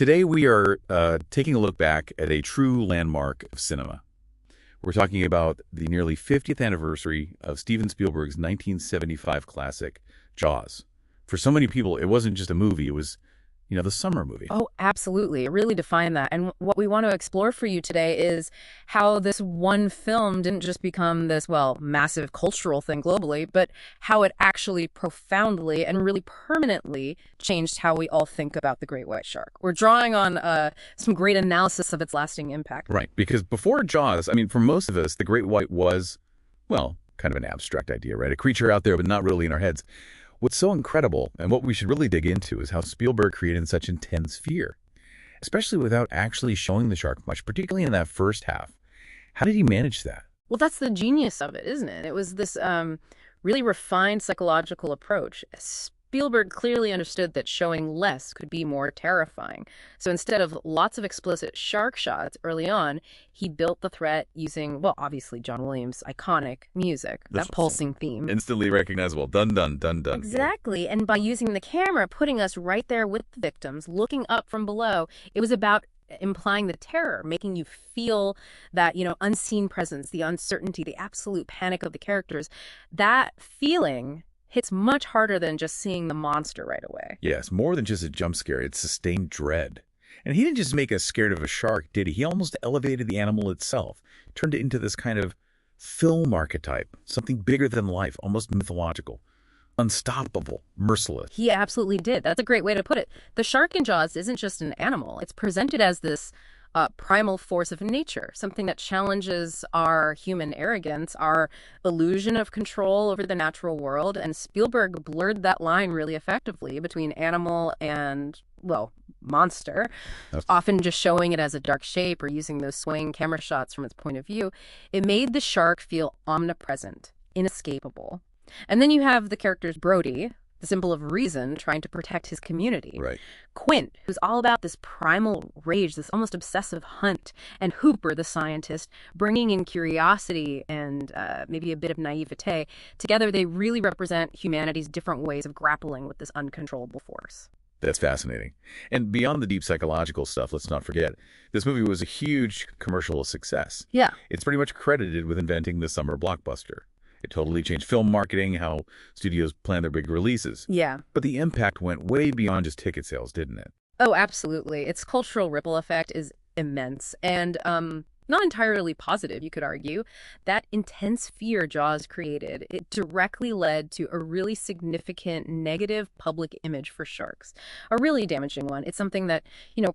Today we are taking a look back at a true landmark of cinema. We're talking about the nearly 50th anniversary of Steven Spielberg's 1975 classic, Jaws. For so many people, it wasn't just a movie, it was, the summer movie. Oh, absolutely. It really defined that. And what we want to explore for you today is how this one film didn't just become this, massive cultural thing globally, but how it actually profoundly and really permanently changed how we all think about the great white shark. We're drawing on some great analysis of its lasting impact. Right, because before Jaws, for most of us, the great white was, kind of an abstract idea, right? A creature out there, but not really in our heads. What's so incredible, and what we should really dig into, is how Spielberg created such intense fear, especially without actually showing the shark much, particularly in that first half. How did he manage that? Well, that's the genius of it, isn't it? It was this really refined psychological approach. Spielberg clearly understood that showing less could be more terrifying. So instead of lots of explicit shark shots early on, he built the threat using, obviously John Williams' iconic music, that pulsing theme. Instantly recognizable. Dun, dun, dun, dun. Exactly. And by using the camera, putting us right there with the victims, looking up from below, it was about implying the terror, making you feel that, unseen presence, the uncertainty, the absolute panic of the characters. That feeling hits much harder than just seeing the monster right away. Yes, more than just a jump scare, it's sustained dread. And he didn't just make us scared of a shark, did he? He almost elevated the animal itself, turned it into this kind of film archetype, something bigger than life, almost mythological, unstoppable, merciless. He absolutely did. That's a great way to put it. The shark in Jaws isn't just an animal. It's presented as this primal force of nature, something that challenges our human arrogance, our illusion of control over the natural world. And Spielberg blurred that line really effectively between animal and, monster, often just showing it as a dark shape or using those swaying camera shots from its point of view. It made the shark feel omnipresent, inescapable. And then you have the characters Brody, the symbol of reason, trying to protect his community. Right. Quint, who's all about this primal rage, this almost obsessive hunt. And Hooper, the scientist, bringing in curiosity and maybe a bit of naivete. Together, they really represent humanity's different ways of grappling with this uncontrollable force. That's fascinating. And beyond the deep psychological stuff, let's not forget, this movie was a huge commercial success. Yeah. It's pretty much credited with inventing the summer blockbuster. It totally changed film marketing, how studios plan their big releases. Yeah. But the impact went way beyond just ticket sales, didn't it? Oh, absolutely. Its cultural ripple effect is immense and not entirely positive, you could argue. That intense fear Jaws created, it directly led to a really significant negative public image for sharks, a really damaging one. It's something that,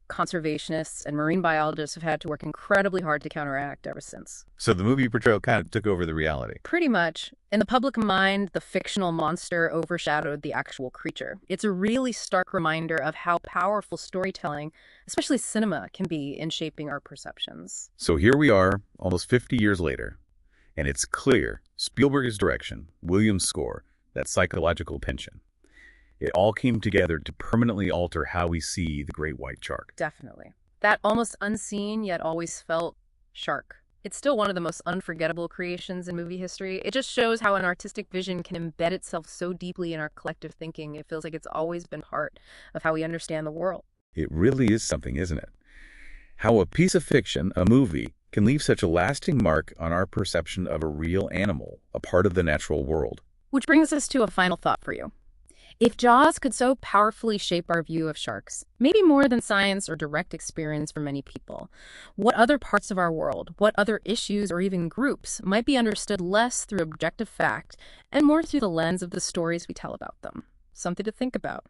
conservationists and marine biologists have had to work incredibly hard to counteract ever since. So the movie portrayal kind of took over the reality. Pretty much. In the public mind, the fictional monster overshadowed the actual creature. It's a really stark reminder of how powerful storytelling, especially cinema, can be in shaping our perceptions. So here we are, almost 50 years later, and it's clear Spielberg's direction, Williams' score, that psychological tension. It all came together to permanently alter how we see the great white shark. Definitely. That almost unseen yet always felt shark. It's still one of the most unforgettable creations in movie history. It just shows how an artistic vision can embed itself so deeply in our collective thinking. It feels like it's always been part of how we understand the world. It really is something, isn't it? How a piece of fiction, a movie, can leave such a lasting mark on our perception of a real animal, a part of the natural world. Which brings us to a final thought for you. If Jaws could so powerfully shape our view of sharks, maybe more than science or direct experience for many people, what other parts of our world, what other issues or even groups might be understood less through objective fact and more through the lens of the stories we tell about them? Something to think about.